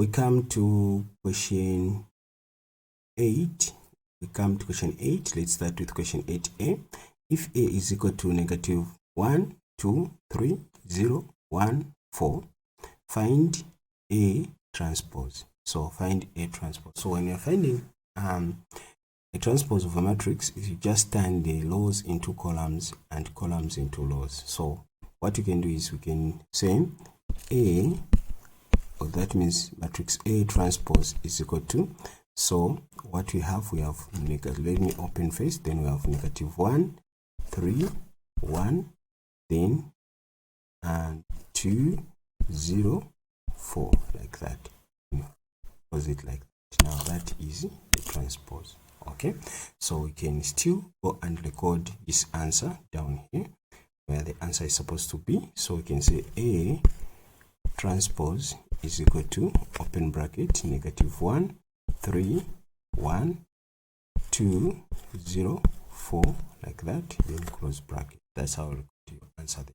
we come to question 8. Let's start with question 8a. If a is equal to negative 1, 2, 3, 0, 1, 4, find a transpose. So find a transpose. So when you're finding a transpose of a matrix, you just turn the rows into columns and columns into rows. So what you can do is we can say A, or that means matrix A transpose is equal to, so what we have negative, let me open first, then we have negative 1, 3, 1, then and 2, 0, 4, like that. Was it like that? Now that is the transpose. Okay, so we can still go and record this answer down here where the answer is supposed to be. So we can say A transpose is equal to, open bracket, negative 1, 3, 1, 2, 0, 4, like that, then close bracket. That's how you answer them.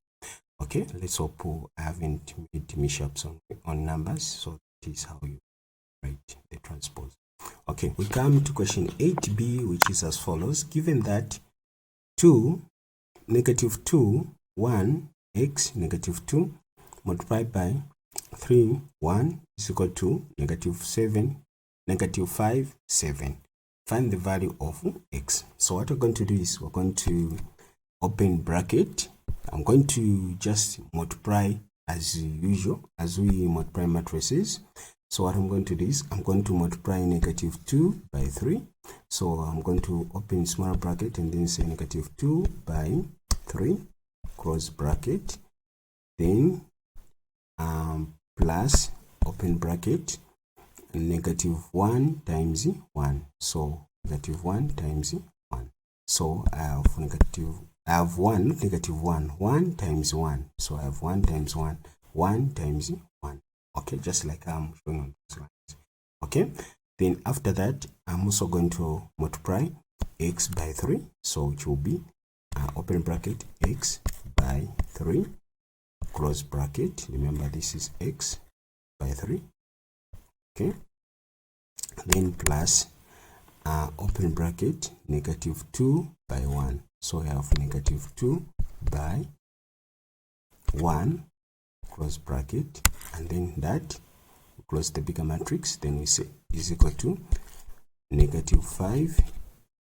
Okay, let's hope I haven't made mishaps on numbers. So that is how you write the transpose. Okay, we come to question 8b, which is as follows. Given that 2, negative 2, 1, x, negative 2, multiplied by 3, 1 is equal to negative 7, negative 5, 7. Find the value of x. So what we're going to do is we're going to open bracket. I'm going to just multiply as usual, as we multiply matrices. So what I'm going to do is I'm going to multiply negative 2 by 3. So I'm going to open small bracket and then say negative 2 by 3, close bracket, then plus, open bracket, negative 1 times 1. So negative 1 times 1. So I have negative 1 times 1. So I have 1 times 1, 1 times 1. Okay, just like I'm showing on this one. Okay, then after that, I'm also going to multiply x by 3. So it will be open bracket, x by 3, close bracket. Remember, this is x by 3. Okay, then plus open bracket, negative 2 by 1. So I have negative 2 by 1, close bracket, and then that, close the bigger matrix, then we say is equal to negative 5,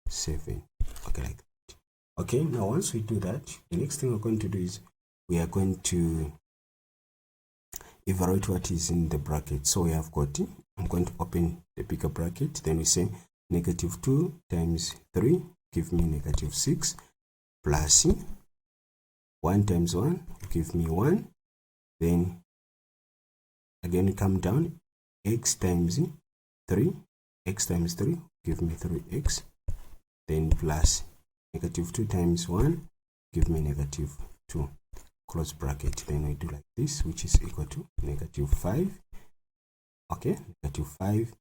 7. Okay, like that. Okay, now once we do that, the next thing we're going to do is we are going to evaluate what is in the bracket. So we have got, I'm going to open the bigger bracket, then we say negative 2 times 3 give me negative 6, plus 1 times 1 give me 1, then again come down, x times 3 give me 3x, then plus negative 2 times 1 give me negative 2, close bracket. Then we do like this, which is equal to negative 5. Okay, negative 5,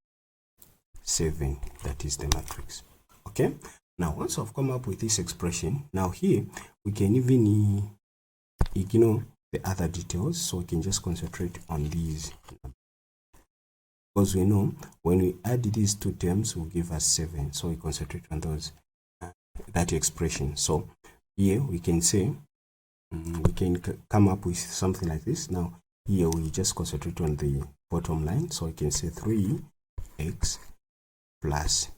7. That is the matrix. Okay, now once I've come up with this expression, now here we can even ignore the other details, so we can just concentrate on these, because we know when we add these two terms will give us 7. So we concentrate on those, that expression. So here we can say we can come up with something like this. Now here we just concentrate on the bottom line, so we can say 3x plus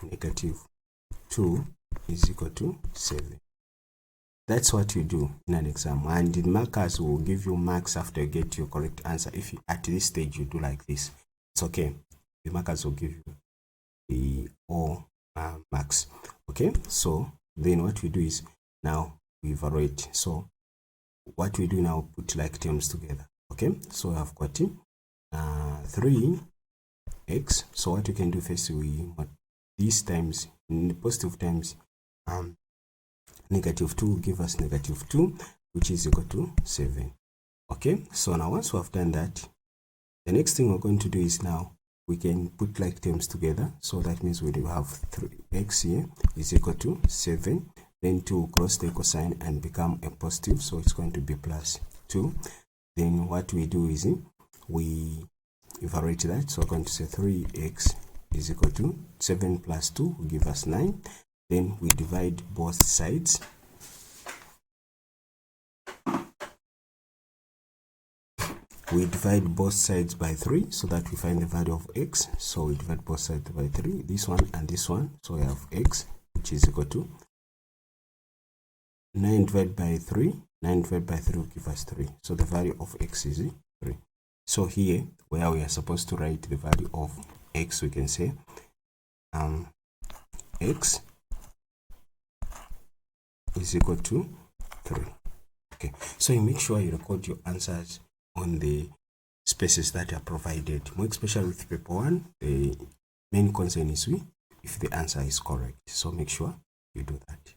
negative 2 is equal to 7. That's what you do in an exam, and the markers will give you marks after you get your correct answer. If you, at this stage you do like this, it's okay, the markers will give you the all marks. Okay, so then what we do is now we evaluate. So what we do now, put like terms together. Okay, so I've got 3x. So what you can do first, we these times in the positive times, negative 2 will give us negative 2, which is equal to 7. Okay, so now once we have done that, the next thing we're going to do is now we can put like terms together. So that means we do have 3x here is equal to 7, then 2 cross the equal sign and become a positive, so it's going to be plus 2. Then what we do is we evaluate that. So we're going to say 3x is equal to 7 plus 2 will give us 9. Then we divide both sides. We divide both sides by 3 so that we find the value of x. So we divide both sides by 3, this one and this one. So we have x, which is equal to 9 divided by 3. 9 divided by 3 will give us 3. So the value of x is 3. So here, where we are supposed to write the value of x, we can say x is equal to 3. Okay, so you make sure you record your answers on the spaces that are provided. More especially with paper 1, the main concern is if the answer is correct. So make sure you do that.